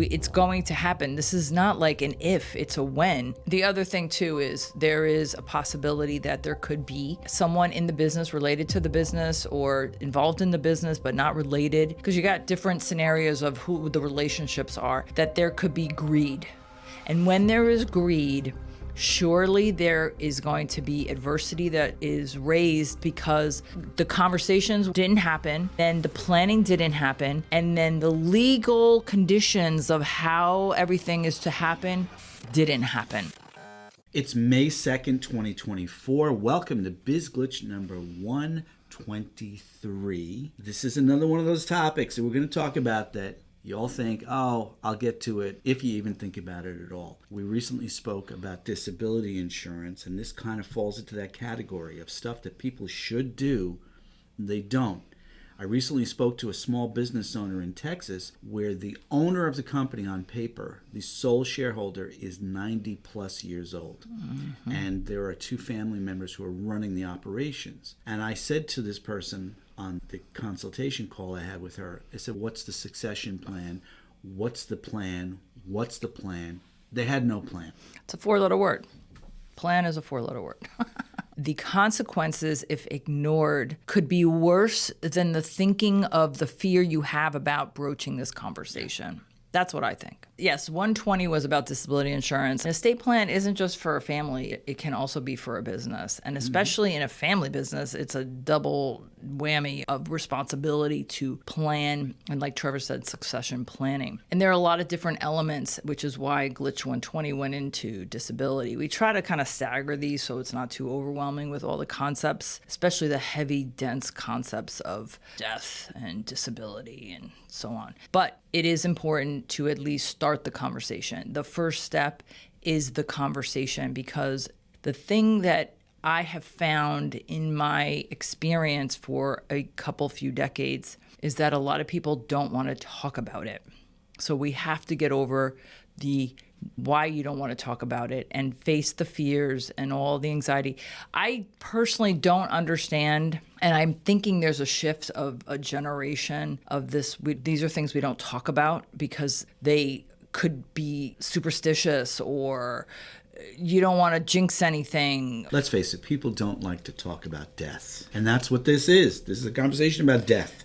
It's going to happen. This is not like an if, it's a when. The other thing too is there is a possibility that there could be someone in the business related to the business or involved in the business but not related, because you got different scenarios of who the relationships are, that there could be greed. And when there is greed, surely there is going to be adversity that is raised because the conversations didn't happen, then the planning didn't happen, and then the legal conditions of how everything is to happen didn't happen. It's May 2nd, 2024. Welcome to BizGlitch number 123. This is another one of those topics that we're going to talk about that you all think, oh, I'll get to it, if you even think about it at all. We recently spoke about disability insurance, and this kind of falls into that category of stuff that people should do, and they don't. I recently spoke to a small business owner in Texas where the owner of the company on paper, the sole shareholder, is 90 plus years old. Mm-hmm. And there are two family members who are running the operations. And I said to this person on the consultation call I had with her, I said, what's the succession plan? What's the plan? What's the plan? They had no plan. It's a four-letter word. Plan is a four-letter word. The consequences, if ignored, could be worse than the thinking of the fear you have about broaching this conversation. That's what I think. Yes, 120 was about disability insurance. An estate plan isn't just for a family. It can also be for a business. And especially in a family business, it's a double whammy of responsibility to plan. And like Trevor said, succession planning. And there are a lot of different elements, which is why Glitch 120 went into disability. We try to kind of stagger these so it's not too overwhelming with all the concepts, especially the heavy, dense concepts of death and disability and so on. But it is important to at least start the conversation. The first step is the conversation, because the thing that I have found in my experience for a few decades is that a lot of people don't want to talk about it. So we have to get over the why you don't want to talk about it and face the fears and all the anxiety. I personally don't understand, and I'm thinking there's a shift of a generation of this. These are things we don't talk about because they could be superstitious or you don't want to jinx anything. Let's face it, people don't like to talk about death. And that's what this is. This is a conversation about death.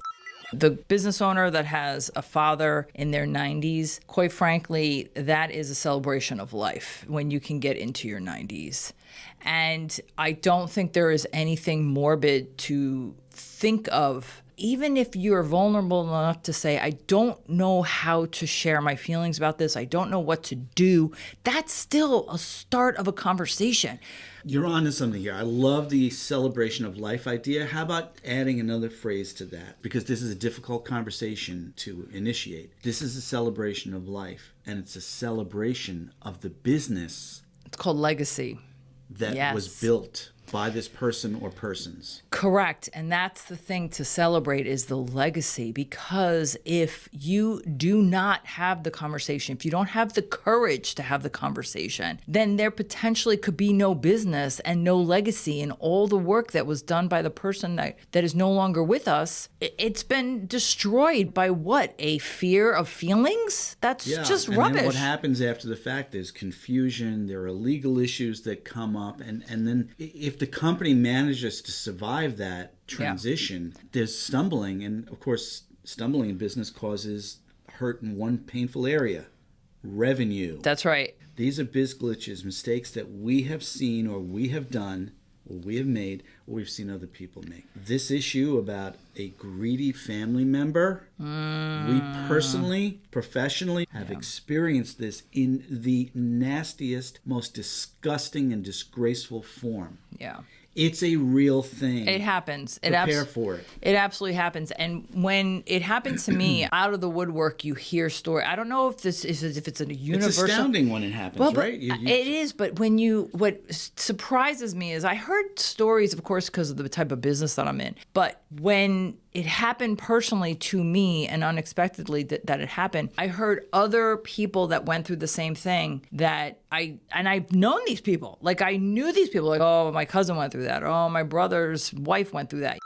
The business owner that has a father in their 90s, quite frankly, that is a celebration of life when you can get into your 90s. And I don't think there is anything morbid to think of, even if you're vulnerable enough to say, I don't know how to share my feelings about this, I don't know what to do. That's still a start of a conversation. You're onto something here. I love the celebration of life idea. How about adding another phrase to that? Because this is a difficult conversation to initiate. This is a celebration of life, and it's a celebration of the business. It's called legacy. That was built by this person or persons. Correct. And that's the thing to celebrate, is the legacy. Because if you do not have the conversation, if you don't have the courage to have the conversation, then there potentially could be no business and no legacy, and all the work that was done by the person that is no longer with us, it's been destroyed by what? A fear of feelings? That's just rubbish. And then what happens after the fact is confusion. There are legal issues that come up. And then if the company manages to survive that transition, there's stumbling. And of course, stumbling in business causes hurt in one painful area: revenue. That's right. These are biz glitches, mistakes that we have seen or we have done or we have made or we've seen other people make. This issue about a greedy family member, we personally, professionally have experienced this in the nastiest, most disgusting and disgraceful form. Yeah. It's a real thing. It happens. Prepare for it. It absolutely happens. And when it happens to me, out of the woodwork, you hear story. I don't know if this is if it's a universal. It's astounding when it happens, right? It is. But what surprises me is I heard stories, of course, because of the type of business that I'm in. But when it happened personally to me and unexpectedly that it happened, I heard other people that went through the same thing I've known these people. Like I knew these people, like, oh, my cousin went through that. Oh, my brother's wife went through that.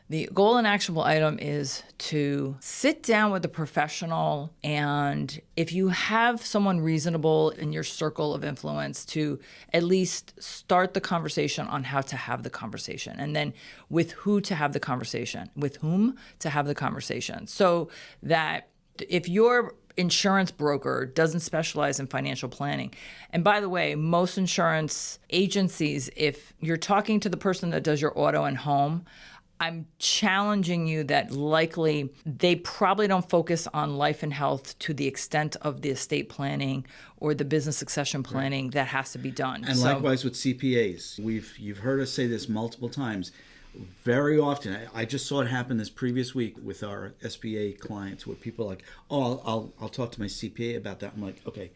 The goal and actionable item is to sit down with a professional, and if you have someone reasonable in your circle of influence, to at least start the conversation on how to have the conversation, and then with who to have the conversation, with whom to have the conversation, so that if your insurance broker doesn't specialize in financial planning. And by the way, most insurance agencies, if you're talking to the person that does your auto and home, I'm challenging you that likely they probably don't focus on life and health to the extent of the estate planning or the business succession planning that has to be done. And likewise with CPAs. You've heard us say this multiple times. Very often, I just saw it happen this previous week with our SBA clients, where people are like, "Oh, I'll talk to my CPA about that." I'm like, "Okay,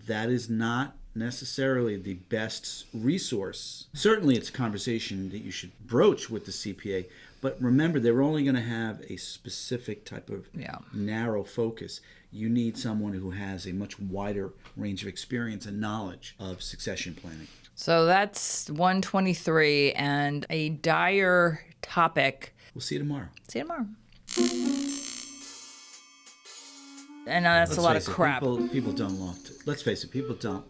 that is not necessarily the best resource. Certainly, it's a conversation that you should broach with the CPA, but remember, they're only going to have a specific type of narrow focus. You need someone who has a much wider range of experience and knowledge of succession planning." So that's 123 and a dire topic. We'll see you tomorrow. See you tomorrow. And that's a lot of crap. People don't love to. Let's face it, people don't